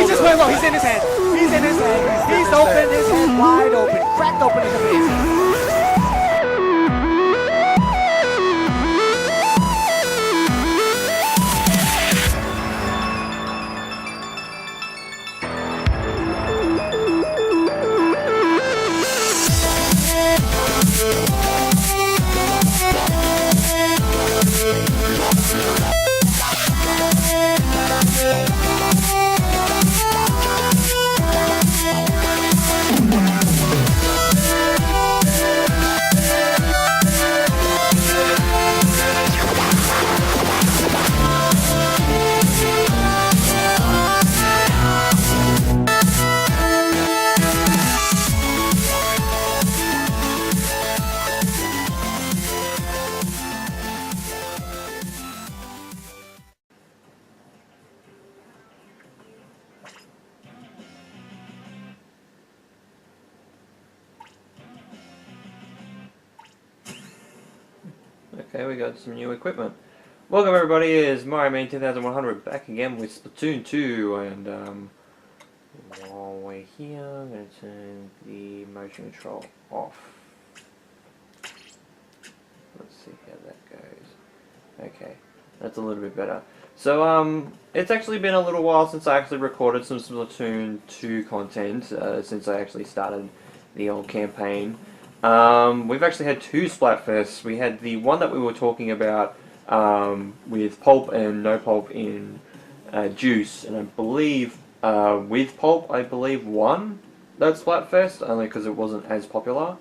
He's just playing low. He's in his head. He's in his head. He's open. His head wide open. Cracked open in the face. Okay, we got some new equipment. Welcome everybody, it's Mario Man 2100 back again with Splatoon 2, and while we're here, I'm going to turn the motion control off. Let's see how that goes. Okay, that's a little bit better. So, it's actually been a little while since I actually recorded some Splatoon 2 content, since I actually started the old campaign. We've actually had two Splatfests. We had the one that we were talking about with Pulp and no Pulp in Juice, and I believe with Pulp, I believe won that Splatfest, only because it wasn't as popular.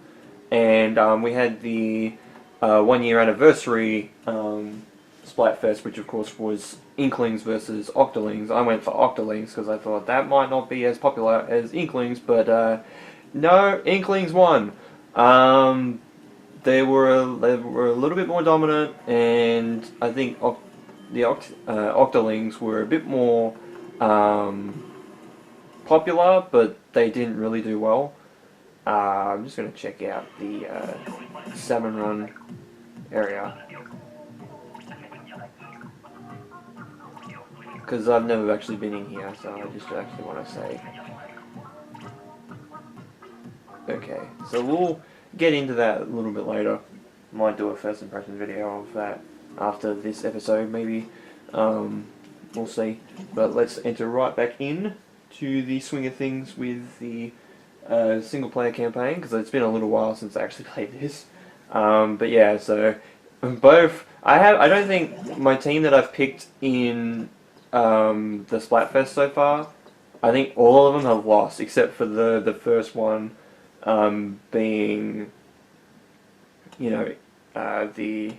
And we had the 1 year anniversary Splatfest, which of course was Inklings versus Octolings. I went for Octolings because I thought that might not be as popular as Inklings, but no, Inklings won. They were a little bit more dominant, and I think the Octolings were a bit more popular, but they didn't really do well. I'm just going to check out the Salmon Run area, because I've never actually been in here, so I just actually want to say. Okay, so we'll get into that a little bit later. Might do a first impression video of that after this episode, maybe. We'll see. But let's enter right back in to the swing of things with the single player campaign, because it's been a little while since I actually played this. But yeah, so both I don't think my team that I've picked in the Splatfest so far, I think all of them have lost except for the first one. Being, you know, the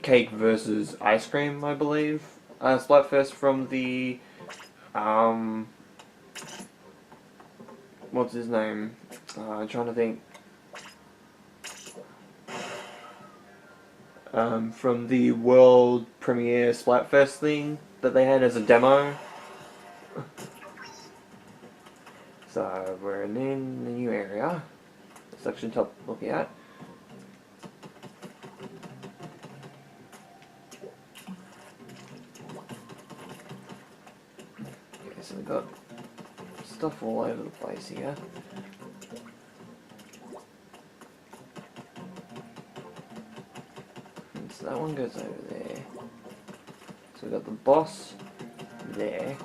cake versus ice cream, I believe, Splatfest from the, what's his name? I'm trying to think. From the world premiere Splatfest thing that they had as a demo. So we're in the new area. Section top looking at. Okay, so we've got stuff all over the place here. And so that one goes over there. So we've got the boss there.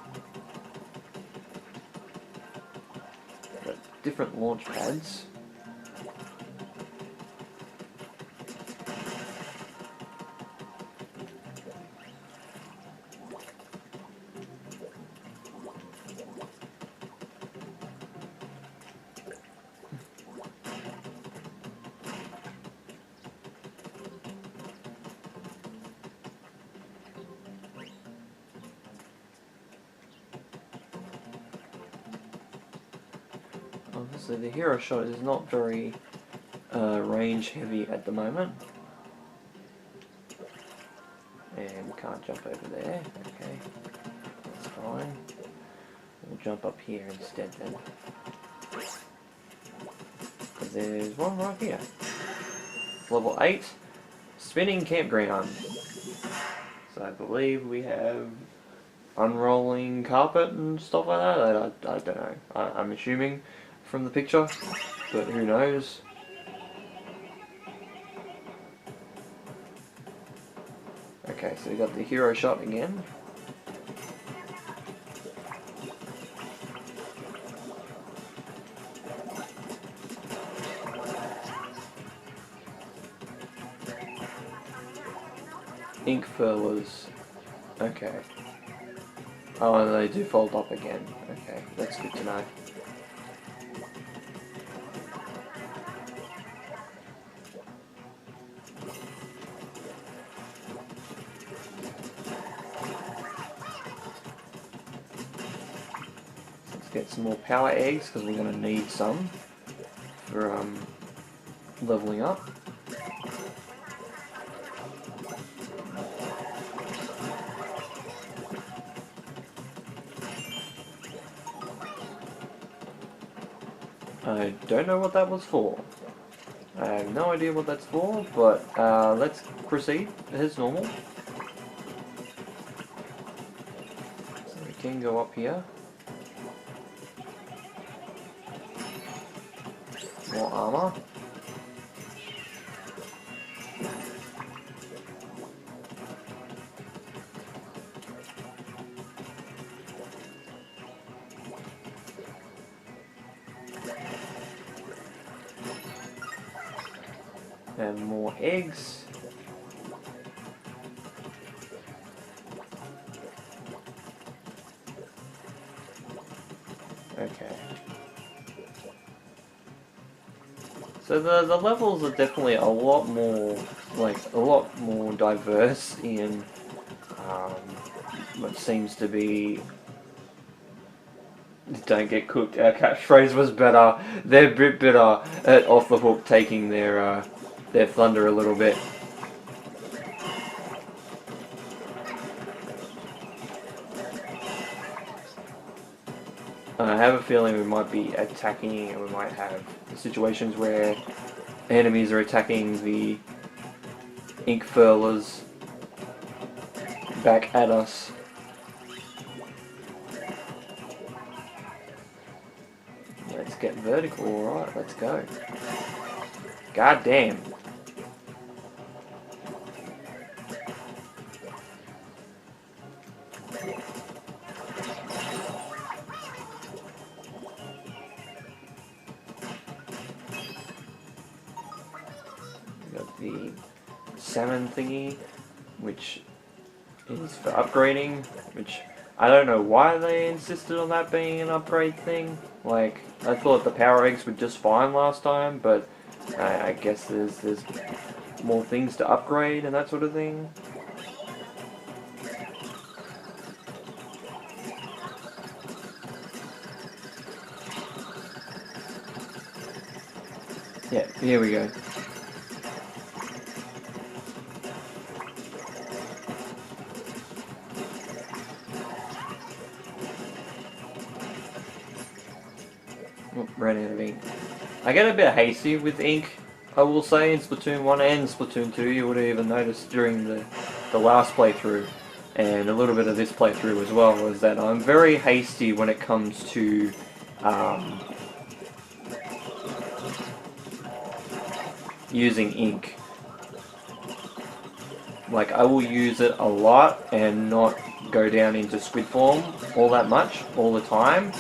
Different launch pads. Obviously the hero shot is not very range heavy at the moment. And we can't jump over there, okay, that's fine. We'll jump up here instead then. Because there's one right here. Level 8, Spinning Campground. So I believe we have unrolling carpet and stuff like that. I don't know. I'm assuming from the picture, but who knows? Okay, so we got the hero shot again. Ink furlers. Okay. Oh, and they do fold up again. Okay, that's good to know. Let's get some more power eggs because we're going to need some for leveling up. I don't know what that was for. I have no idea what that's for, but let's proceed as normal. So we can go up here. More armor. And more eggs. Okay. So the levels are definitely a lot more, diverse in what seems to be. Don't get cooked. Our catchphrase was better. They're a bit better at off the hook taking their thunder a little bit. I have a feeling we might be attacking, and we might have situations where enemies are attacking the ink furlers back at us. Let's get vertical, alright, let's go. God damn. Got the salmon thingy, which is for upgrading, which I don't know why they insisted on that being an upgrade thing. Like, I thought the power eggs were just fine last time, but I guess there's more things to upgrade and that sort of thing. Yeah, here we go. Ran out of ink. I get a bit hasty with ink, I will say, in Splatoon 1 and Splatoon 2. You would have even noticed during the last playthrough, and a little bit of this playthrough as well, was that I'm very hasty when it comes to using ink. Like, I will use it a lot and not go down into squid form all that much, all the time.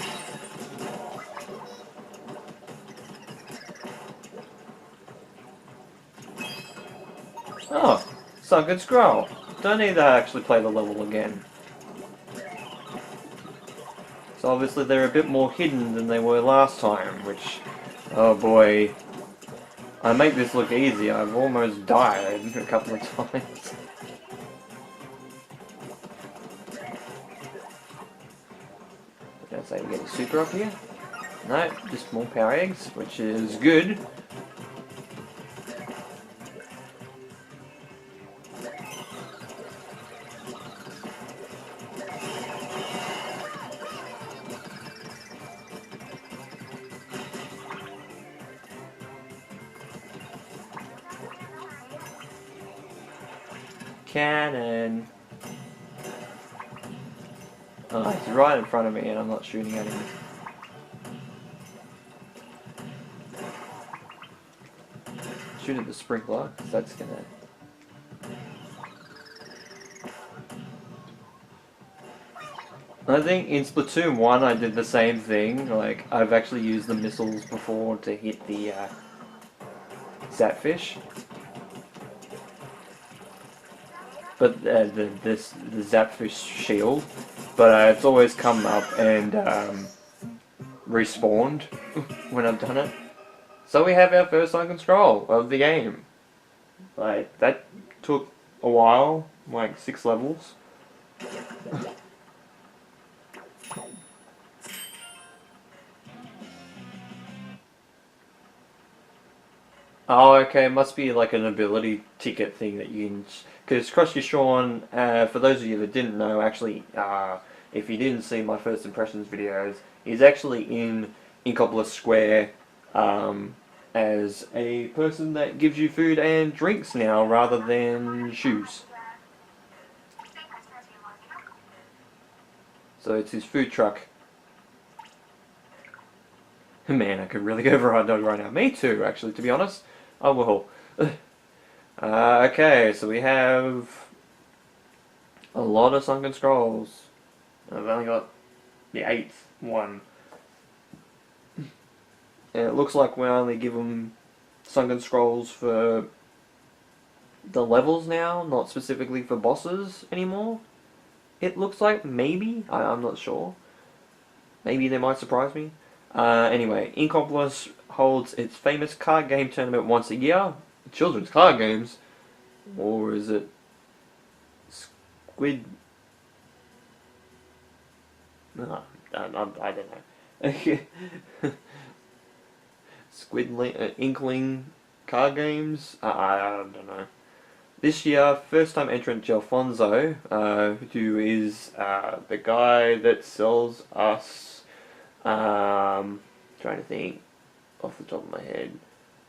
Oh, Sunken Scroll. Don't need to actually play the level again. So obviously they're a bit more hidden than they were last time, which, oh boy. I make this look easy, I've almost died a couple of times. Did I say we get a super up here? No, just more power eggs, which is good. Cannon. Oh, he's right in front of me and I'm not shooting at him. Shoot at the sprinkler, 'cause that's gonna... I think in Splatoon 1 I did the same thing. Like, I've actually used the missiles before to hit the Zapfish. But the Zapfish shield. But it's always come up and respawned when I've done it. So we have our first Sunken Scroll of the game. Like, that took a while, like 6 levels. Oh, okay, it must be like an ability ticket thing that you can... Because Crusty Sean, for those of you that didn't know, actually, if you didn't see my first impressions videos, he's actually in Inkopolis Square as a person that gives you food and drinks now, rather than shoes. So it's his food truck. Man, I could really go for a hot dog right now. Me too, actually, to be honest. Oh well. Okay, so we have a lot of Sunken Scrolls. I've only got the 8th one. And it looks like we only give them Sunken Scrolls for the levels now, not specifically for bosses anymore. It looks like, maybe, I'm not sure. Maybe they might surprise me. Anyway, Inkopolis holds its famous card game tournament once a year. Children's card games? Or is it Squid... No, I don't know. Inkling card games? I don't know. This year, first time entrant Gelfonso, who is the guy that sells us... trying to think off the top of my head.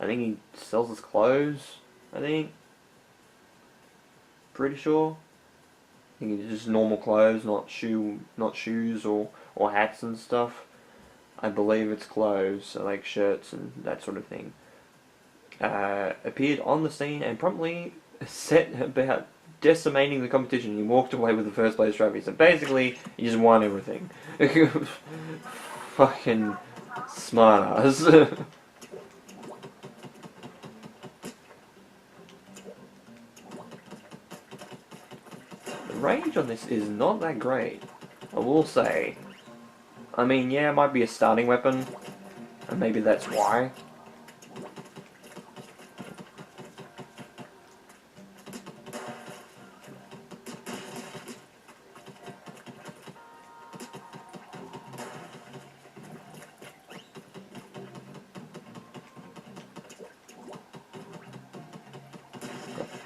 I think he sells us clothes, I think. Pretty sure. I think it's just normal clothes, not shoes or hats and stuff. I believe it's clothes, so like shirts and that sort of thing. Appeared on the scene and promptly set about decimating the competition. He walked away with the first place trophy. So basically, he just won everything. Fucking smart ass. The range on this is not that great, I will say. I mean, yeah, it might be a starting weapon, and maybe that's why.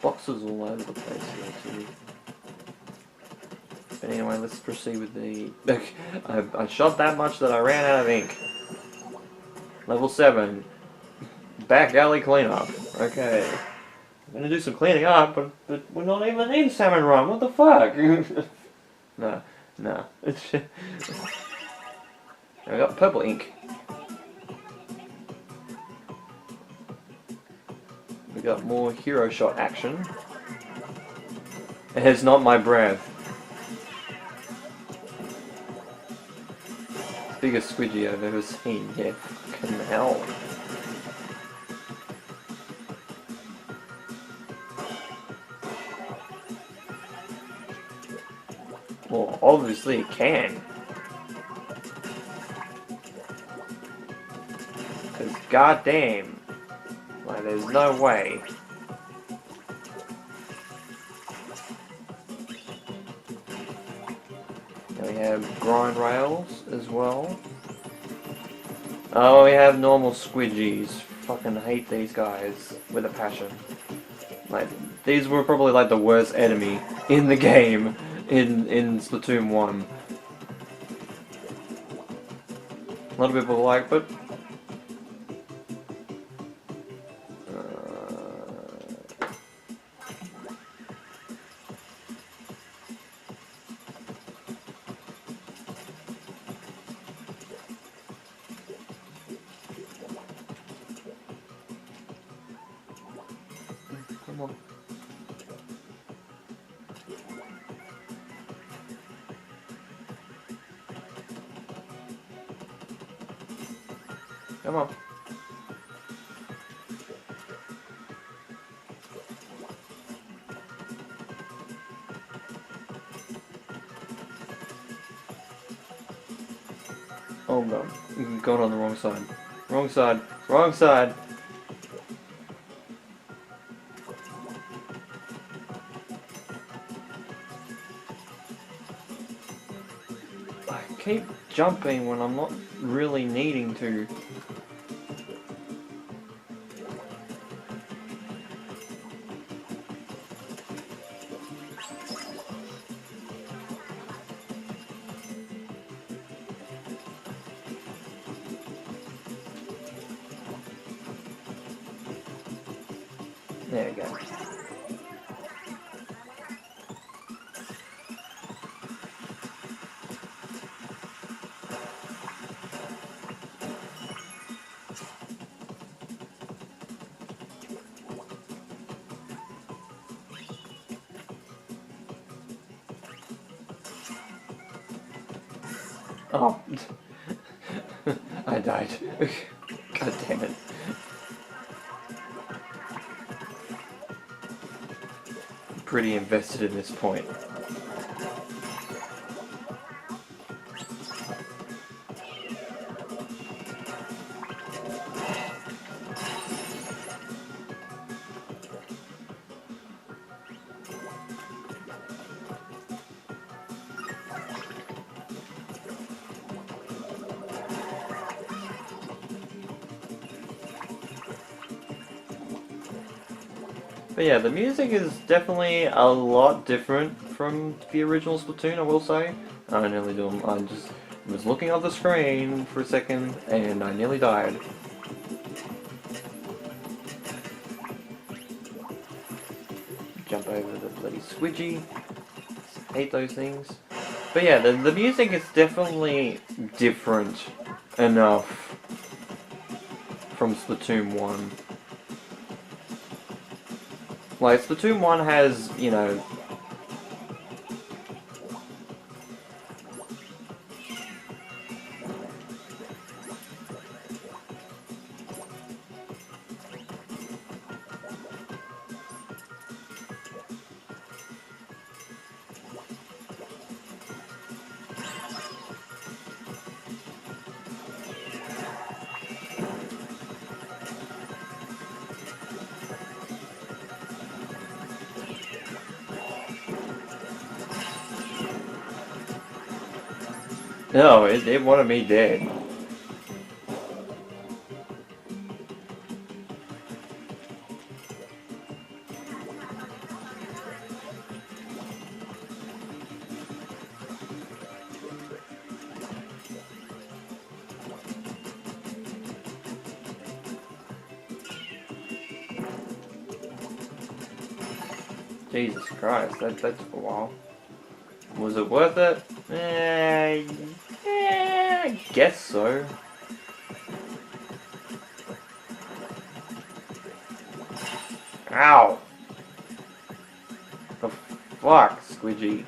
Boxes all over the place here too. But anyway, let's proceed with the... I shot that much that I ran out of ink. Level 7. Back alley cleanup. Okay. I'm gonna do some cleaning up, but we're not even in Salmon Run. What the fuck? No. I got purple ink. We got more hero shot action. It's not my breath. Biggest squidgy I've ever seen. Yeah, fucking hell. Well, obviously it can. Because goddamn. Like, there's no way. Now we have grind rails as well. Oh, we have normal squidgies. Fucking hate these guys with a passion. Like, these were probably like the worst enemy in the game in Splatoon 1. A lot of people are like, but on. Come on. Oh no, you got on the wrong side. Wrong side. Wrong side. I keep jumping when I'm not really needing to. There we go. Oh. I died. God damn it. I'm pretty invested in this point. But yeah, the music is definitely a lot different from the original Splatoon, I will say. I nearly do. I just was looking at the screen for a second and I nearly died. Jump over the bloody squidgy. Hate those things. But yeah, the music is definitely different enough from Splatoon 1. Like, Splatoon 1 has, you know... No, it wanted me dead. Jesus Christ, that took a while. Was it worth it? I guess so. Ow! The fuck, Squidgy?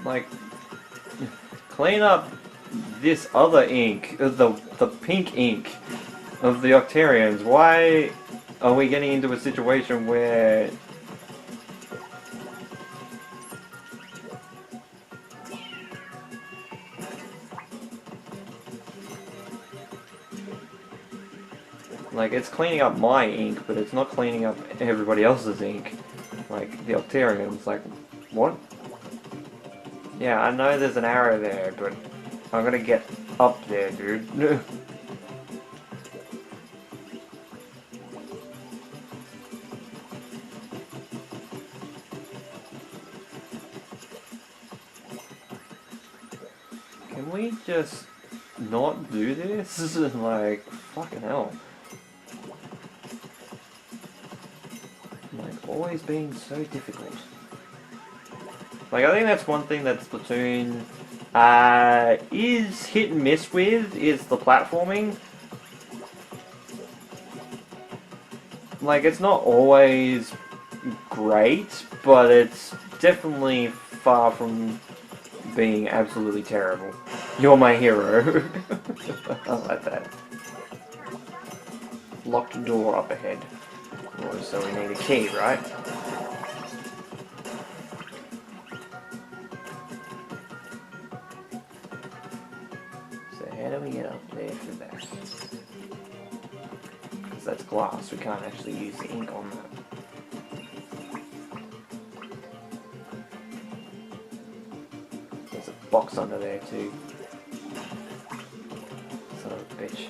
Like, clean up this other ink, the pink ink of the Octarians. Why are we getting into a situation where like it's cleaning up my ink, but it's not cleaning up everybody else's ink, like the Octarians? Like, what? Yeah, I know there's an arrow there, but I'm gonna get up there, dude. Can we just not do this? Like, fucking hell. always been so difficult. Like, I think that's one thing that Splatoon is hit and miss with, is the platforming. Like, it's not always great, but it's definitely far from being absolutely terrible. You're my hero. I like that. Locked door up ahead. Oh, so we need a key, right? So how do we get up there for that? Because that's glass, we can't actually use the ink on that. There's a box under there too. Son of a bitch.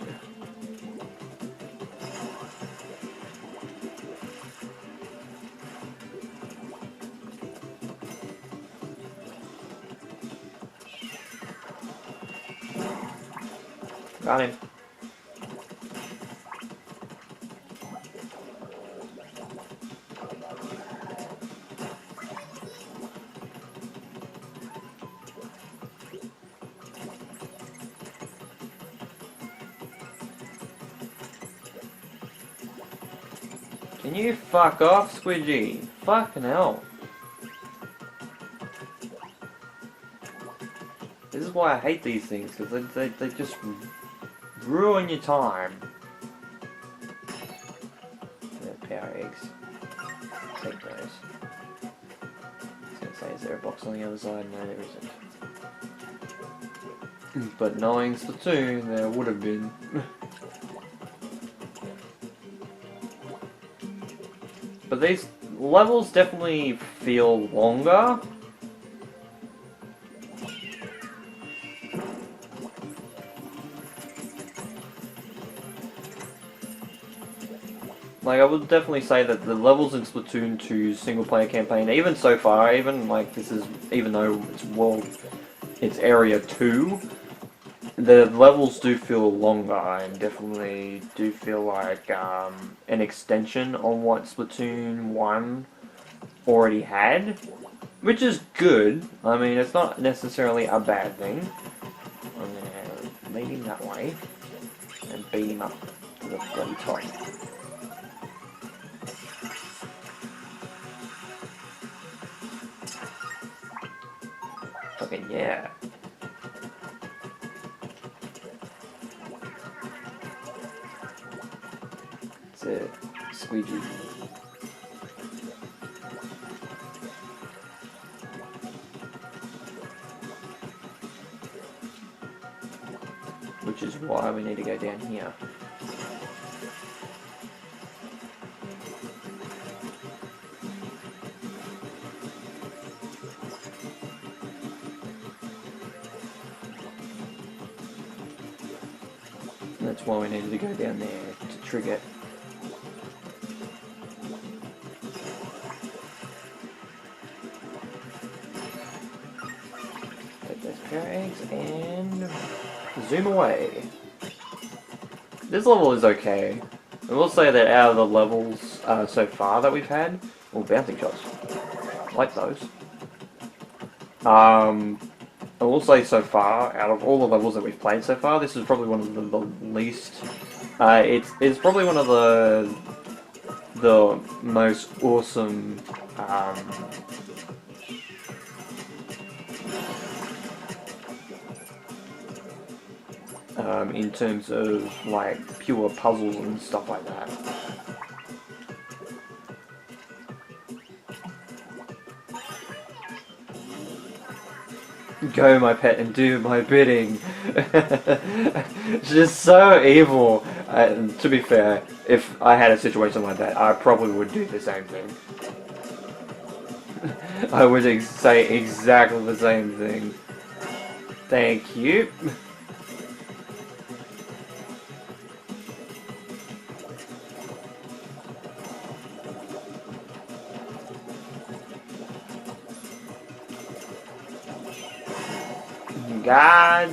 Got him. Can you fuck off, Squidgy? Fucking hell. This is why I hate these things, because they just ruin your time. Power eggs. Take those. I was going to say, is there a box on the other side? No, there isn't. But knowing Splatoon, there would have been. But these levels definitely feel longer. Like, I would definitely say that the levels in Splatoon 2's single-player campaign, even so far, even like this is, even though it's Area 2, the levels do feel longer and definitely do feel like an extension on what Splatoon 1 already had, which is good. I mean, it's not necessarily a bad thing. I'm gonna lead him that way and beat him up to the bloody top. Fucking yeah. It's a squeegee. Which is why we need to go down here. That's why we needed to go down there to trigger it. Take those power eggs and zoom away. This level is okay. I will say that out of the levels so far that we've had, bouncing shots, I like those. I will say so far, out of all the levels that we've played so far, this is probably one of the least. It's probably one of the most awesome. In terms of like pure puzzles and stuff like that. Go, my pet, and do my bidding. It's just so evil. To be fair, if I had a situation like that, I probably would do the same thing. I would say exactly the same thing. Thank you. God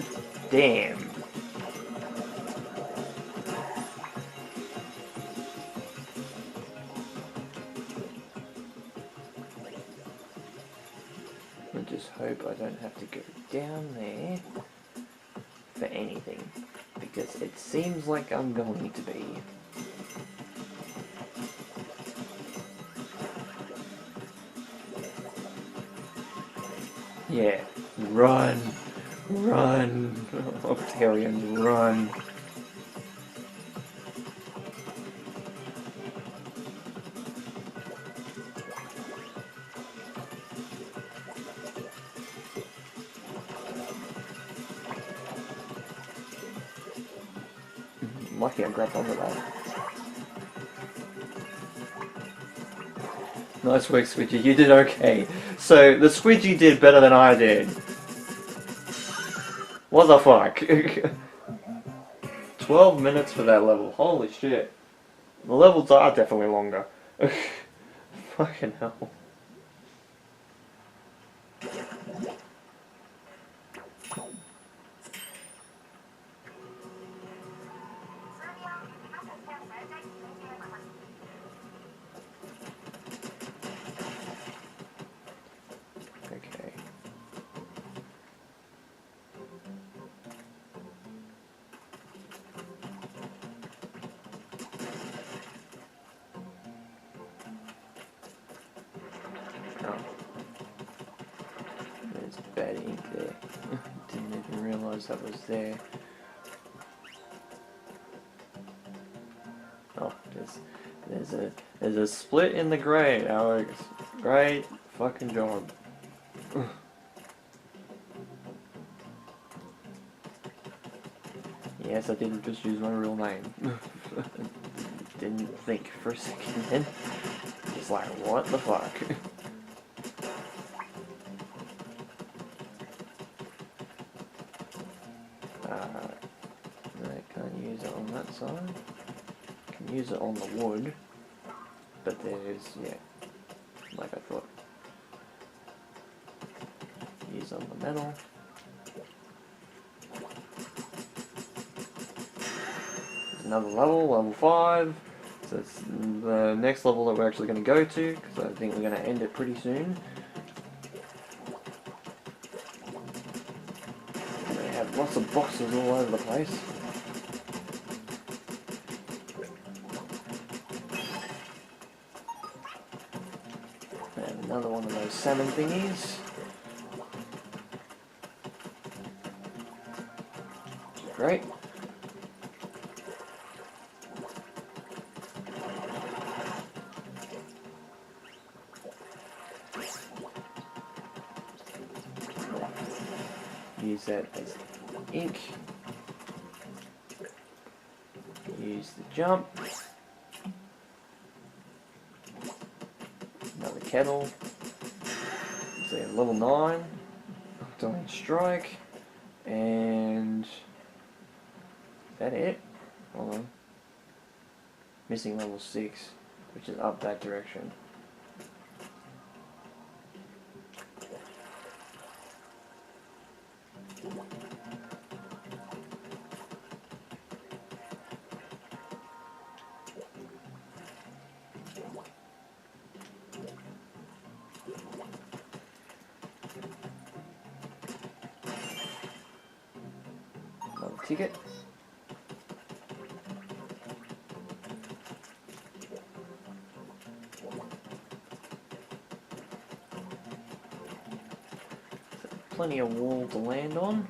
damn. down there for anything, because it seems like I'm going to be. Yeah, run, run, Octarians, run. Lucky I grabbed onto that. Nice work, Squidgy. You did okay. So, the Squidgy did better than I did. What the fuck? 12 minutes for that level. Holy shit. The levels are definitely longer. Fucking hell. Okay. Oh. There's bad ink there. Didn't even realise that was there. Oh, there's a split in the grade, Alex. Great fucking job. Yes, I didn't just use my real name. Didn't think for a second then. Just like, what the fuck? I can't use it on that side. Can use it on the wood, but there's, yeah, like I thought. Use on the metal. There's another level, level 5. So it's the next level that we're actually going to go to, because I think we're going to end it pretty soon. They have lots of boxes all over the place. And another one of those salmon thingies. Great. Use that as ink. Use the jump. Another kettle. So level 9. Octarian strike. And is that it? Hold on. Missing level 6, which is up that direction. Another ticket. Plenty of wall to land on.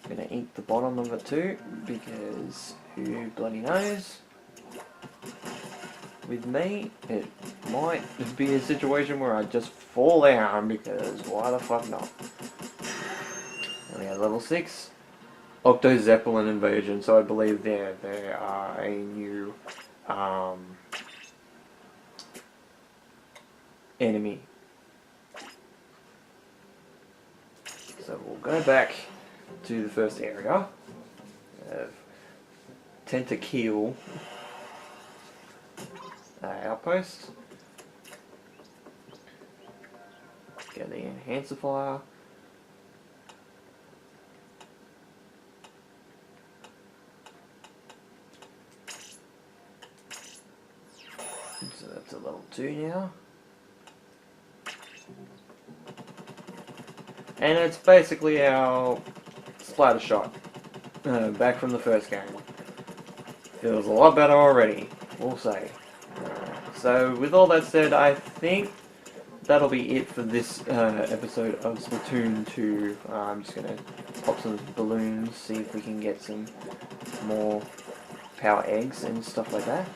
I'm gonna ink the bottom of it too, because who bloody knows? With me, it might be a situation where I just fall down, because why the fuck not? And we have level 6. Octo Zeppelin invasion, so I believe they are a new enemy. So we'll go back to the first area of Tentakeel Outpost. Get the Enhancifier. So that's a level 2 now. And it's basically our splatter shot. Back from the first game. Feels a lot better already, we'll say. So with all that said, I think that'll be it for this episode of Splatoon 2. I'm just going to pop some balloons, see if we can get some more power eggs and stuff like that.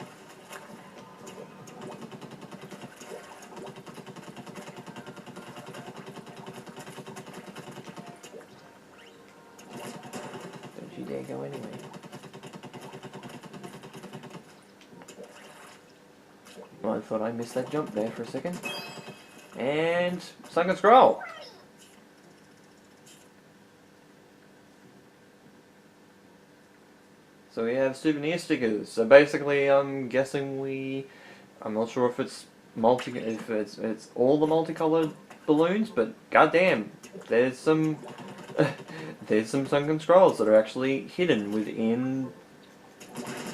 Don't you dare go anywhere. Oh, I thought I missed that jump there for a second. And Sunken Scroll. So we have souvenir stickers. So basically, I'm guessing I'm not sure if it's it's all the multicolored balloons, but goddamn, there's some there's some Sunken Scrolls that are actually hidden within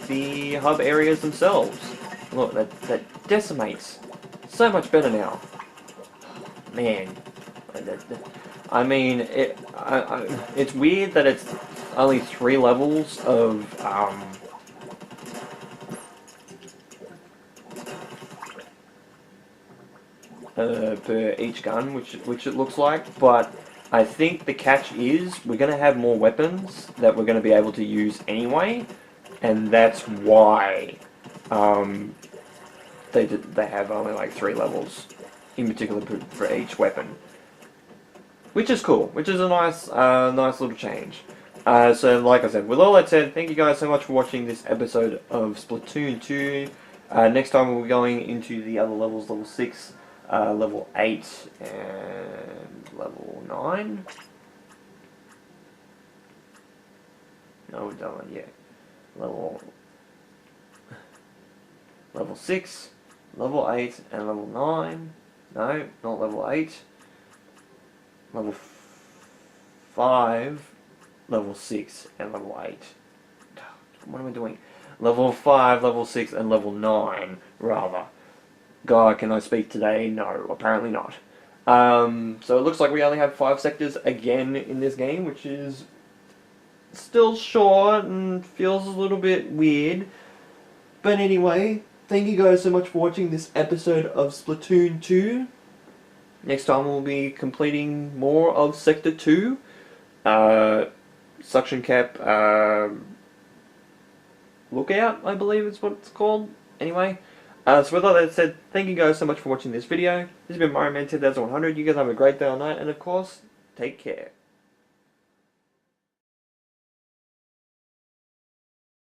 the hub areas themselves. Look, that decimates so much better now. Man, I mean, it's weird that it's only 3 levels of per each gun, which it looks like. But I think the catch is we're going to have more weapons that we're going to be able to use anyway, and that's why they have only like 3 levels in particular for each weapon, which is cool, which is a nice little change. So like I said, with all that said, thank you guys so much for watching this episode of Splatoon 2. Next time we'll be going into the other levels, level 6, level 8, and level 9. No, we've done that yet. Level 6, level 8, and level 9. No, not level 8. Level 5, level 6, and level 8. What am I doing? Level 5, level 6, and level 9, rather. God, can I speak today? No, apparently not. So it looks like we only have 5 sectors again in this game, which is still short and feels a little bit weird. But anyway, thank you guys so much for watching this episode of Splatoon 2. Next time we'll be completing more of Sector 2. Suction Cap Lookout, I believe is what it's called. Anyway, so with all that said, thank you guys so much for watching this video. This has been Mario Man 10100. You guys have a great day or night, and of course, take care.